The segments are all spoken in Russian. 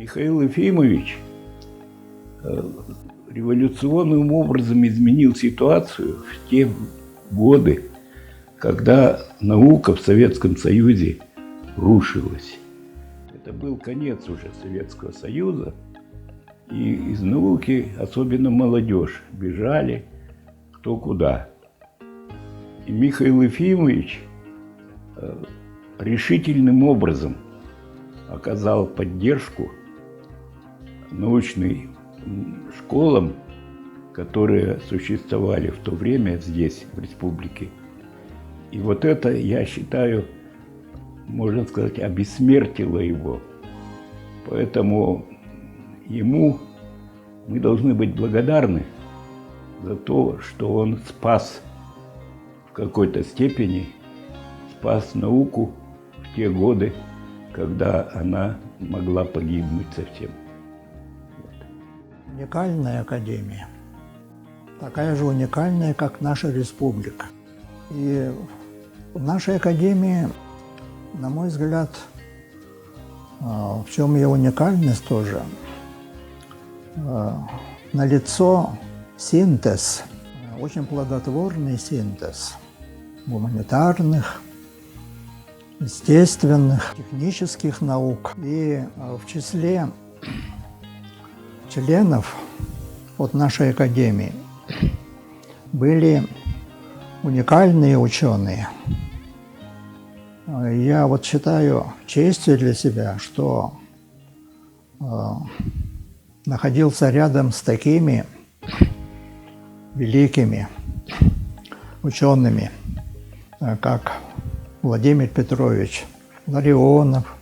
Михаил Ефимович революционным образом изменил ситуацию в те годы, когда наука в Советском Союзе рушилась. Это был конец уже Советского Союза, и из науки, особенно молодежь, бежали кто куда. И Михаил Ефимович решительным образом оказал поддержку научным школам, которые существовали в то время здесь, в республике. И вот это, я считаю, можно сказать, обессмертило его. Поэтому ему мы должны быть благодарны за то, что он спас в какой-то степени, спас науку в те годы, когда она могла погибнуть совсем. Уникальная академия, такая же уникальная, как наша республика. И в нашей академии, на мой взгляд, в чем ее уникальность тоже, налицо синтез, очень плодотворный синтез гуманитарных, естественных, технических наук. И в числе членов от нашей академии были уникальные ученые. Я вот считаю честью для себя, что находился рядом с такими великими учеными, как Владимир Петрович Ларионов,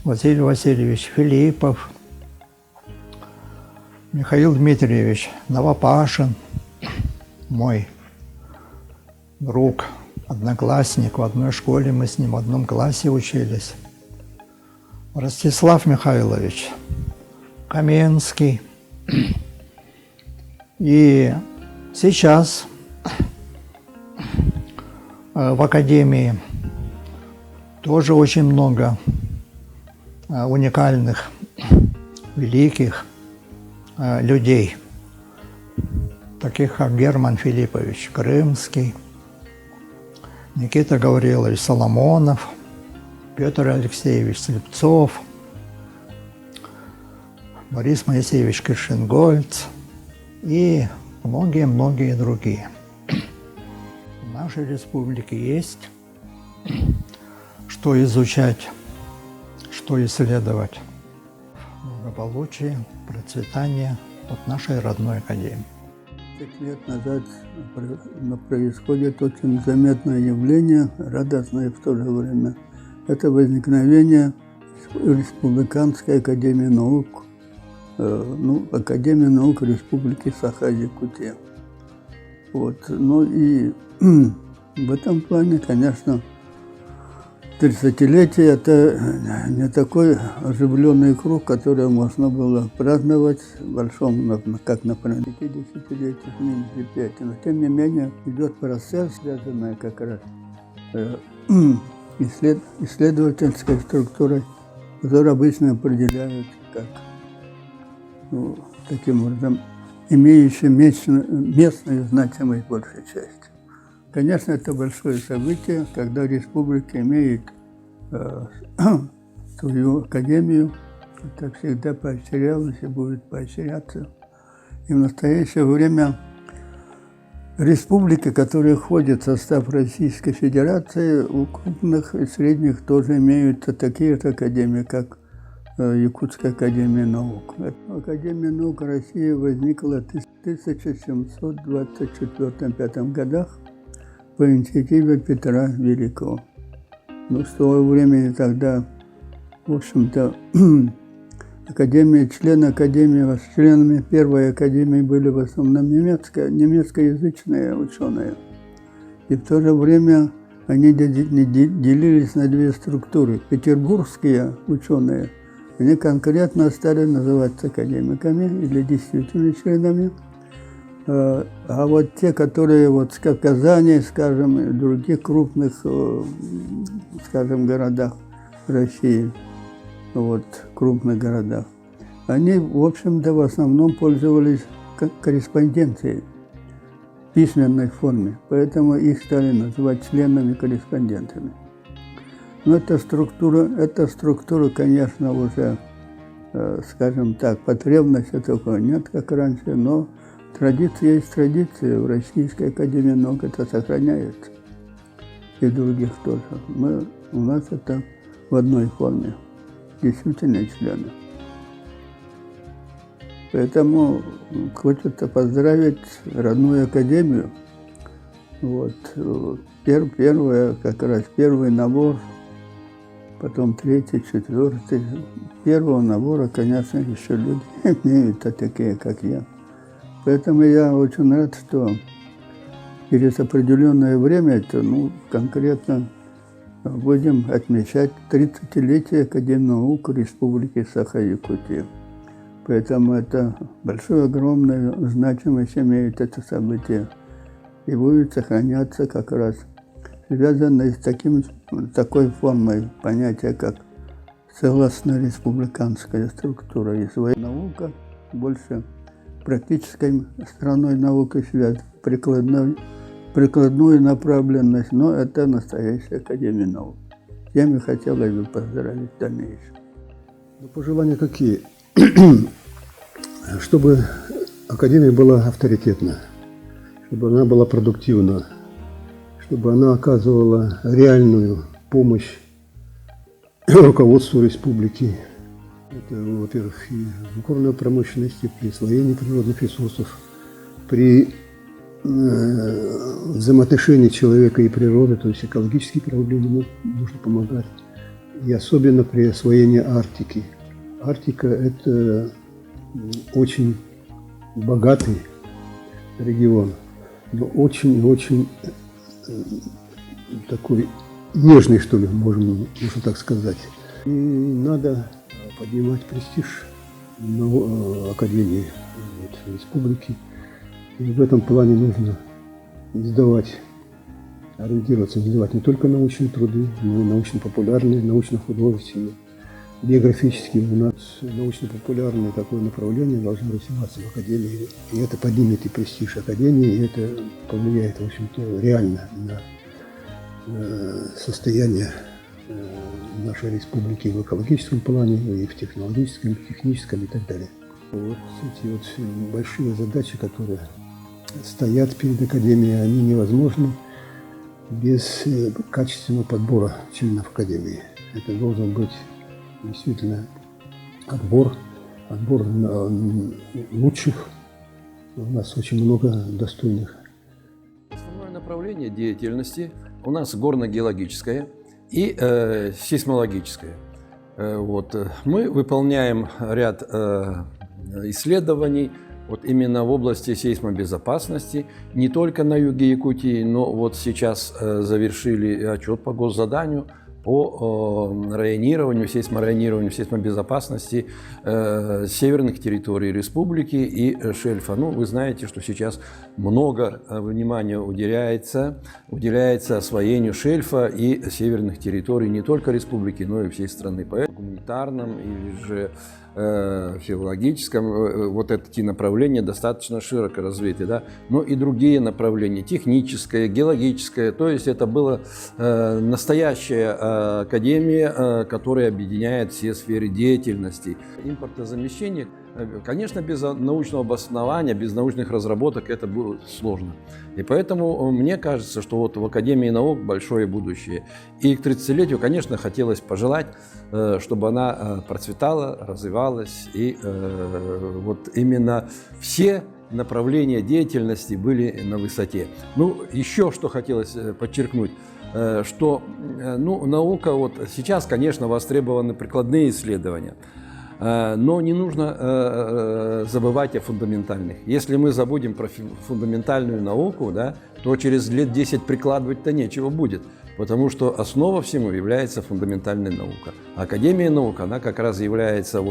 Василий Васильевич Филиппов, Михаил Дмитриевич Новопашин, мой друг, одноклассник, в одной школе мы с ним в одном классе учились, Ростислав Михайлович Каменский. И сейчас в академии тоже очень много уникальных, великих людей, таких как Герман Филиппович Крымский, Никита Гаврилович Соломонов, Петр Алексеевич Слепцов, Борис Моисеевич Киршенгольц и многие-многие другие. В нашей республике есть что изучать, что исследовать. Благополучие, процветание от нашей родной академии. 5 лет назад происходит очень заметное явление, радостное в то же время. Это возникновение Республиканской академии наук, Академии наук Республики Саха-Якутия. Вот. Ну и в этом плане, конечно, 30-летие – это не такой оживленный круг, который можно было праздновать в большом, как, например, 50-летие Минск-5. Но, тем не менее, идет процесс, связанный как раз исследовательской структурой, которую обычно определяют как, таким образом, имеющей местную значимость большей части. Конечно, это большое событие, когда республика имеет свою академию. Это всегда поощрялось и будет поощряться. И в настоящее время республики, которые входят в состав Российской Федерации, у крупных и средних тоже имеются такие же академии, как Якутская академия наук. Академия наук России возникла в 1724-1725 годах по инициативе Петра Великого. Но с того времени тогда, в общем-то, членами первой академии были в основном немецкоязычные ученые. И в то же время они делились на две структуры. Петербургские ученые, они конкретно стали называться академиками или действительно членами. А вот те, которые вот в Казани, скажем, и других крупных, скажем, городах России, вот, крупных городах, они, в общем-то, в основном пользовались корреспонденцией в письменной форме, поэтому их стали называть членами-корреспондентами. Но эта структура, конечно, уже, скажем так, потребности такой нет, как раньше, но традиция есть традиция. В Российской академии наук это сохраняется. И других тоже. У нас это в одной форме. Действительно члены. Поэтому хочется поздравить родную академию. Вот. Первый набор, потом третий, четвертый. Первого набора, конечно, еще люди имеют, такие, как я. Поэтому я очень рад, что через определенное время, конкретно будем отмечать 30-летие Академии наук Республики Саха-Якутия. Поэтому это большую, огромную значимость имеет это событие и будет сохраняться как раз связанное с такой формой понятия, как целостная республиканская структура. И своя наука больше практической стороной науки связана, прикладную направленность, но это настоящая Академия наук. Тем и хотелось бы поздравить в дальнейшем. Пожелания какие? Чтобы Академия была авторитетна, чтобы она была продуктивна, чтобы она оказывала реальную помощь руководству республики. Это, во-первых, и в горной промышленности, при освоении природных ресурсов, при взаимоотношении человека и природы, то есть экологические проблемы нужно помогать. И особенно при освоении Арктики. Арктика – это очень богатый регион, но очень такой нежный, что ли, можно так сказать. И надо поднимать престиж Академии республики. И в этом плане нужно ориентироваться, издавать не только научные труды, но и научно-популярные, научно-художественные, биографические. У нас научно-популярное такое направление должно развиваться в Академии. И это поднимет и престиж Академии, и это повлияет, в общем-то, реально на состояние нашей республики в экологическом плане, и в технологическом, техническом и так далее. Вот эти большие задачи, которые стоят перед Академией, они невозможны без качественного подбора членов Академии. Это должен быть действительно отбор лучших. У нас очень много достойных. Основное направление деятельности у нас горно-геологическое и сейсмологическое. Мы выполняем ряд исследований именно в области сейсмобезопасности, не только на юге Якутии, но сейчас завершили отчет по госзаданию по районированию, сейсмобезопасности северных территорий республики и шельфа. Вы знаете, что сейчас много внимания уделяется освоению шельфа и северных территорий не только республики, но и всей страны. Поэтому в гуманитарном или же филологическом эти направления достаточно широко развиты, да? Но и другие направления, техническое, геологическое, то есть это была настоящая академия, которая объединяет все сферы деятельности. Импортозамещение, конечно, без научного обоснования, без научных разработок это было сложно. И поэтому мне кажется, что в Академии наук большое будущее. И к 30-летию, конечно, хотелось пожелать, чтобы она процветала, развивалась, и именно все направления деятельности были на высоте. Еще что хотелось подчеркнуть, что наука сейчас, конечно, востребованы прикладные исследования, но не нужно забывать о фундаментальных. Если мы забудем про фундаментальную науку, да, то через лет 10 прикладывать-то нечего будет, потому что основа всему является фундаментальная наука. Академия наук, она как раз является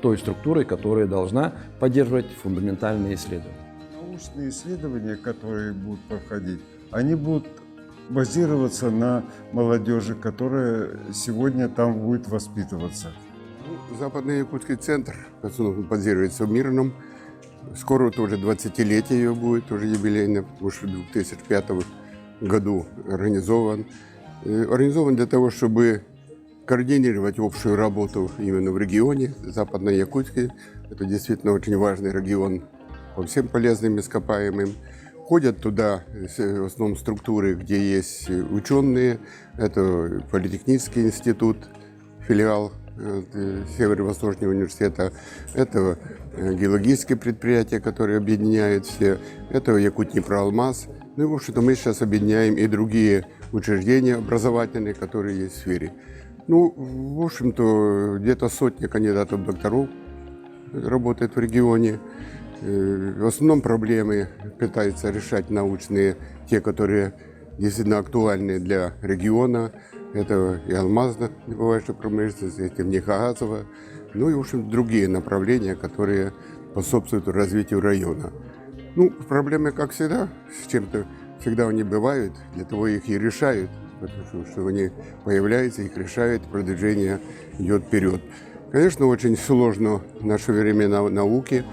той структурой, которая должна поддерживать фундаментальные исследования. Научные исследования, которые будут проходить, они будут базироваться на молодежи, которая сегодня там будет воспитываться. Западный Якутский центр, в основном базируется в Мирном. Скоро тоже 20-летие ее будет, тоже юбилейное, потому что в 2005 году организован. Организован для того, чтобы координировать общую работу именно в регионе Западно-Якутске. Это действительно очень важный регион по всем полезным ископаемым. Ходят туда в основном структуры, где есть ученые. Это Политехнический институт, филиал Северо-Восточного университета. Это геологические предприятия, которые объединяют все. Это Якутнепроалмаз. Ну и, в общем-то, мы сейчас объединяем и другие учреждения образовательные, которые есть в сфере. Ну, в общем-то, где-то сотня кандидатов докторов работает в регионе. В основном проблемы пытаются решать научные, те, которые действительно актуальны для региона. Это и алмазно-добывающая промышленность, это нефтегазовая, ну и, в общем, другие направления, которые способствуют развитию района. Ну, проблемы, как всегда, с чем-то всегда они бывают, для того их и решают, потому что они появляются, их решают, продвижение идет вперед. Конечно, очень сложно в наше время науки,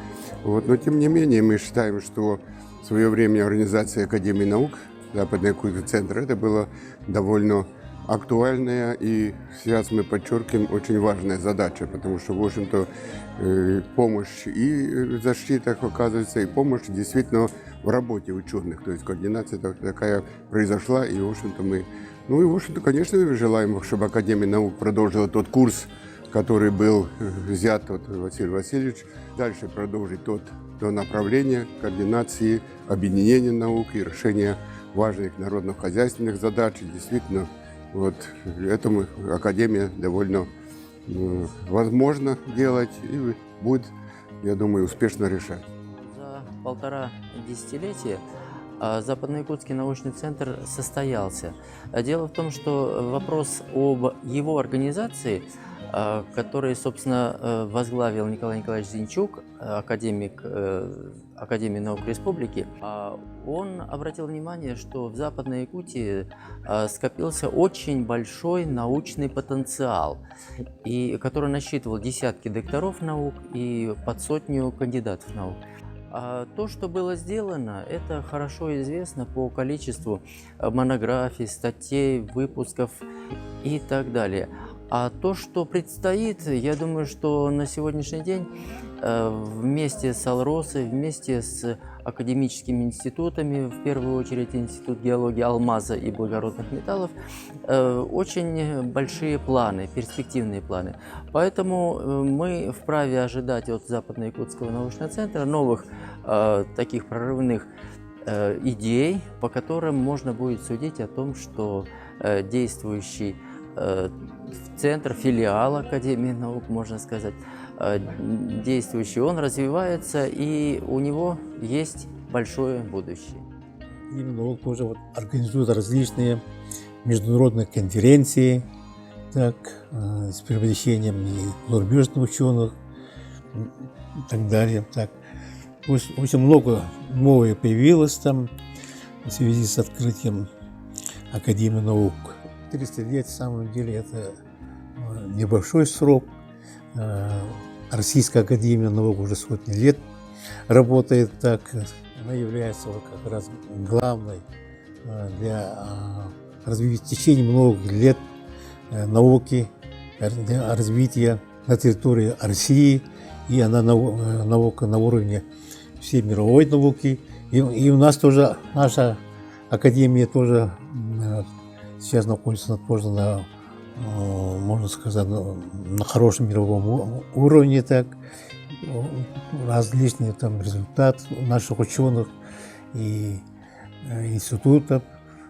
но тем не менее мы считаем, что в свое время организация Академии наук Западный Якутский центр это было довольно актуальная и сейчас мы подчеркиваем очень важная задача, потому что, в общем-то, помощь и в защитах оказывается, и помощь действительно в работе ученых, то есть координация такая произошла, и, в общем-то, мы, ну и, в общем-то, конечно, мы желаем, чтобы Академия наук продолжила тот курс, который был взят от Василия Васильевича, дальше продолжить то направление координации, объединения наук и решения важных народно-хозяйственных задач. И действительно, вот этому Академия довольно возможно делать и будет, я думаю, успешно решать. За 1,5 десятилетия Западно-Якутский научный центр состоялся. Дело в том, что вопрос об его организации, который, собственно, возглавил Николай Николаевич Зинчук, академик Академии наук Республики, он обратил внимание, что в Западной Якутии скопился очень большой научный потенциал, и который насчитывал десятки докторов наук и под сотню кандидатов наук. То, что было сделано, это хорошо известно по количеству монографий, статей, выпусков и так далее. А то, что предстоит, я думаю, что на сегодняшний день вместе с Алросой, вместе с академическими институтами, в первую очередь Институт геологии алмаза и благородных металлов, очень большие планы, перспективные планы. Поэтому мы вправе ожидать от Западно-Якутского научного центра новых таких прорывных идей, по которым можно будет судить о том, что действующий центр, филиал Академии наук, можно сказать, действующий, он развивается, и у него есть большое будущее. Именно тоже вот организует различные международные конференции, так, с привлечением и зарубежных ученых и так далее. Так. Очень много новое появилось там в связи с открытием Академии наук. 300 лет, на самом деле, это небольшой срок. Российская академия наук уже сотни лет работает так. Она является вот как раз главной для развития в течение многих лет науки, для развития на территории России. И она наука на уровне всей мировой науки. И у нас тоже, наша академия тоже сейчас находится тоже на, можно сказать, на хорошем мировом уровне. Так. Различные там результаты наших ученых и институтов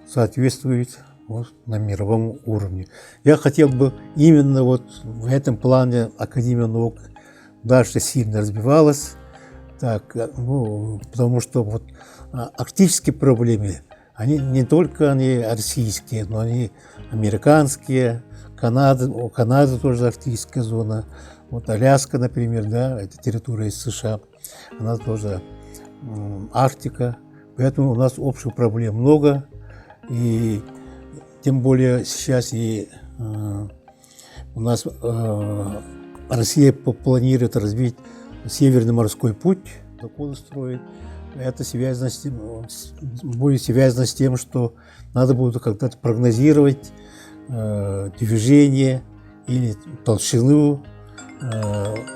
соответствуют вот на мировом уровне. Я хотел бы именно вот в этом плане Академия наук дальше сильно развивалась, так, ну, потому что вот арктические проблемы, они не только они российские, но они американские, у Канады тоже арктическая зона, вот Аляска, например, да, это территория США, она тоже Арктика, поэтому у нас общих проблем много, и тем более сейчас и у нас Россия планирует развить Северный морской путь, доколы строить. Это будет связано с тем, что надо будет когда-то прогнозировать движение или толщину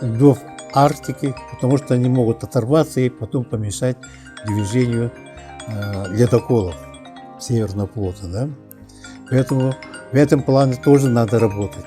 льдов Арктики, потому что они могут оторваться и потом помешать движению ледоколов Северного флота. Да? Поэтому в этом плане тоже надо работать.